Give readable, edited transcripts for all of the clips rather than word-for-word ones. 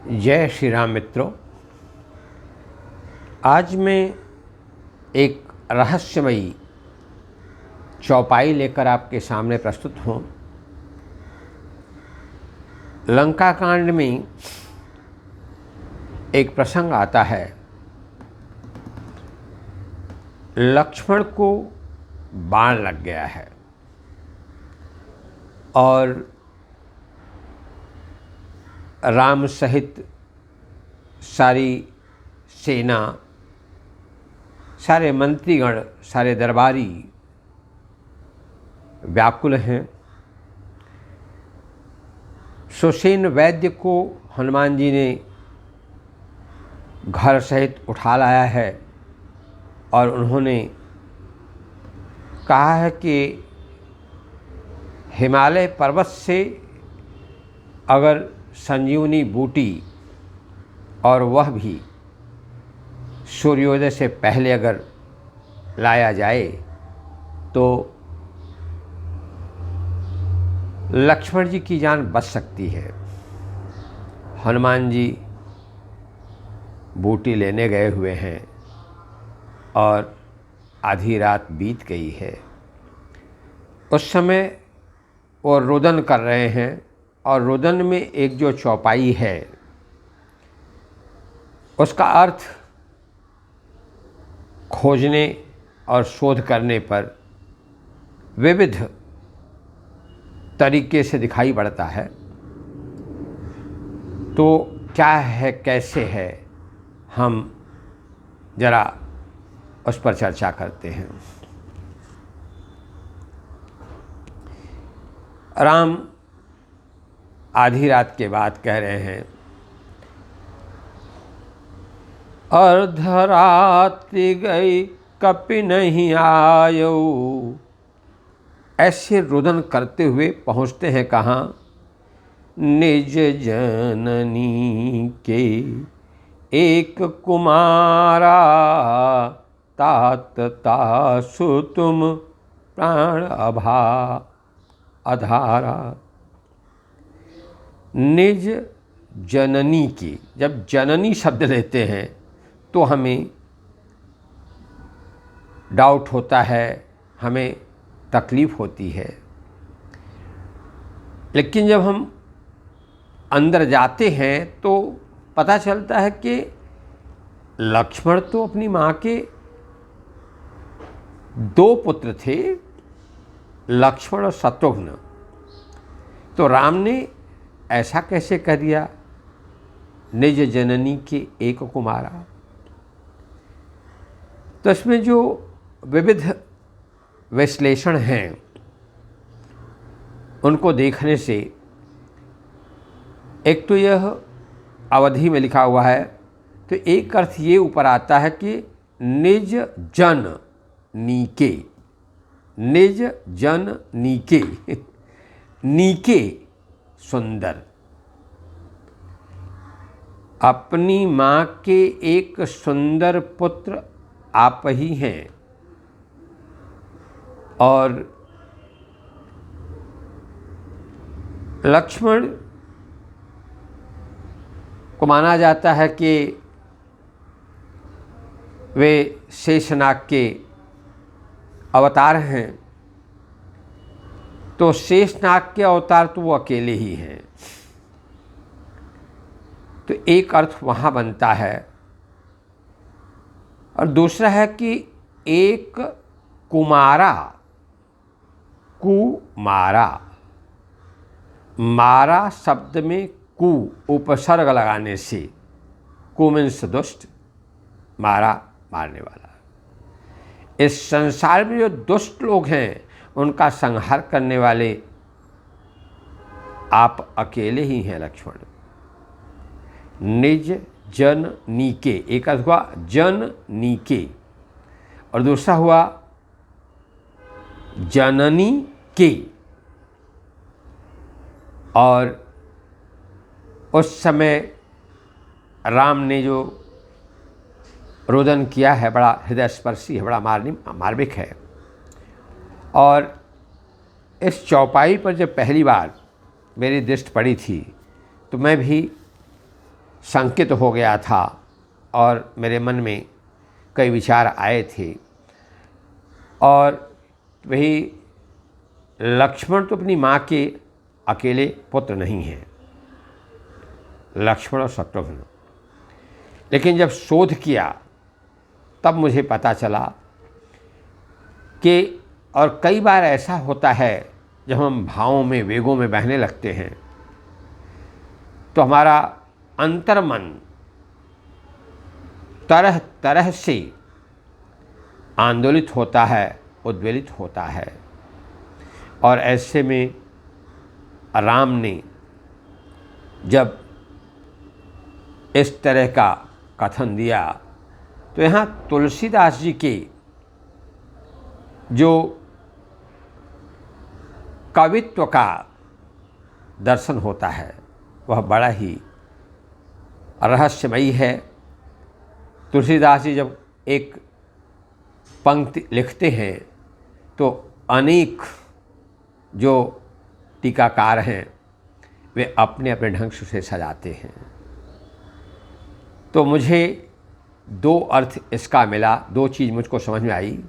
जय श्री राम मित्रों। आज मैं एक रहस्यमयी चौपाई लेकर आपके सामने प्रस्तुत हूँ। लंका कांड में एक प्रसंग आता है। लक्ष्मण को बाण लग गया है और राम सहित सारी सेना, सारे मंत्रीगण, सारे दरबारी व्याकुल हैं। सुसेन वैद्य को हनुमान जी ने घर सहित उठा लाया है और उन्होंने कहा है कि हिमालय पर्वत से अगर संजीवनी बूटी, और वह भी सूर्योदय से पहले अगर लाया जाए तो लक्ष्मण जी की जान बच सकती है। हनुमान जी बूटी लेने गए हुए हैं और आधी रात बीत गई है। उस समय वो रुदन कर रहे हैं और रुदन में एक जो चौपाई है उसका अर्थ खोजने और शोध करने पर विविध तरीके से दिखाई पड़ता है। तो क्या है, कैसे है, हम जरा उस पर चर्चा करते हैं। राम आधी रात के बाद कह रहे हैं, अर्धरात्रि गई कपि नहीं आयो। ऐसे रुदन करते हुए पहुँचते हैं कहाँ? निज जननी के एक कुमारा, तात तासु तुम प्राण आधारा। निज जननी की, जब जननी शब्द लेते हैं तो हमें डाउट होता है, हमें तकलीफ़ होती है। लेकिन जब हम अंदर जाते हैं तो पता चलता है कि लक्ष्मण तो अपनी माँ के दो पुत्र थे, लक्ष्मण और शत्रुघ्न। तो राम ने ऐसा कैसे कर दिया? निज जननी के एक कुमारा। तो इसमें जो विविध विश्लेषण हैं उनको देखने से एक तो यह अवधि में लिखा हुआ है, तो एक अर्थ ये ऊपर आता है कि निज जन नीके, निज जन नीके, नीके सुंदर, अपनी माँ के एक सुंदर पुत्र आप ही हैं। और लक्ष्मण को माना जाता है कि वे शेषनाग के अवतार हैं। तो शेषनाग के अवतार तो वो अकेले ही हैं। तो एक अर्थ वहाँ बनता है। और दूसरा है कि एक कुमारा, कुमारा, मारा शब्द में कु उपसर्ग लगाने से, कु मीन्स दुष्ट, मारा मारने वाला। इस संसार में जो दुष्ट लोग हैं उनका संहार करने वाले आप अकेले ही हैं लक्ष्मण। निज जन नीके, एक अर्थ हुआ जन नीके और दूसरा हुआ जननी के। और उस समय राम ने जो रोदन किया है बड़ा हृदयस्पर्शी है, बड़ा मार्मिक है। और इस चौपाई पर जब पहली बार मेरी दृष्टि पड़ी थी तो मैं भी संकित हो गया था और मेरे मन में कई विचार आए थे। और वही लक्ष्मण तो अपनी माँ के अकेले पुत्र नहीं हैं, लक्ष्मण और शत्रुघ्न। लेकिन जब शोध किया तब मुझे पता चला कि, और कई बार ऐसा होता है जब हम भावों में, वेगों में बहने लगते हैं तो हमारा अंतर्मन तरह तरह से आंदोलित होता है, उद्वेलित होता है। और ऐसे में राम ने जब इस तरह का कथन दिया तो यहाँ तुलसीदास जी के जो कवित्व का दर्शन होता है वह बड़ा ही रहस्यमयी है। तुलसीदास जी जब एक पंक्ति लिखते हैं तो अनेक जो टीकाकार हैं वे अपने अपने ढंग से उसे सजाते हैं। तो मुझे दो अर्थ इसका मिला, दो चीज़ मुझको समझ में आई।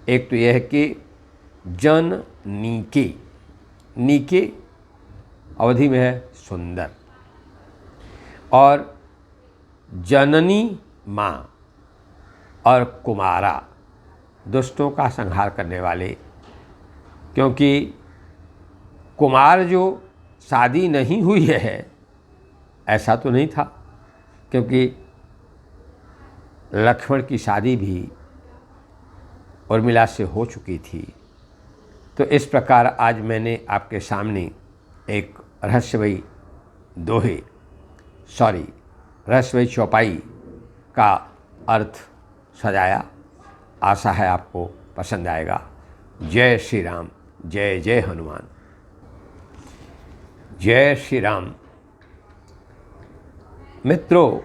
एक तो यह है कि जन नीके, नीके अवधि में है सुंदर, और जननी माँ और कुमारा दुष्टों का संहार करने वाले। क्योंकि कुमार जो शादी नहीं हुई है ऐसा तो नहीं था, क्योंकि लक्ष्मण की शादी भी उर्मिला से हो चुकी थी। तो इस प्रकार आज मैंने आपके सामने एक रहस्यमयी रहस्यमयी चौपाई का अर्थ सजाया। आशा है आपको पसंद आएगा। जय श्री राम, जय जय हनुमान। जय श्री राम। मित्रों,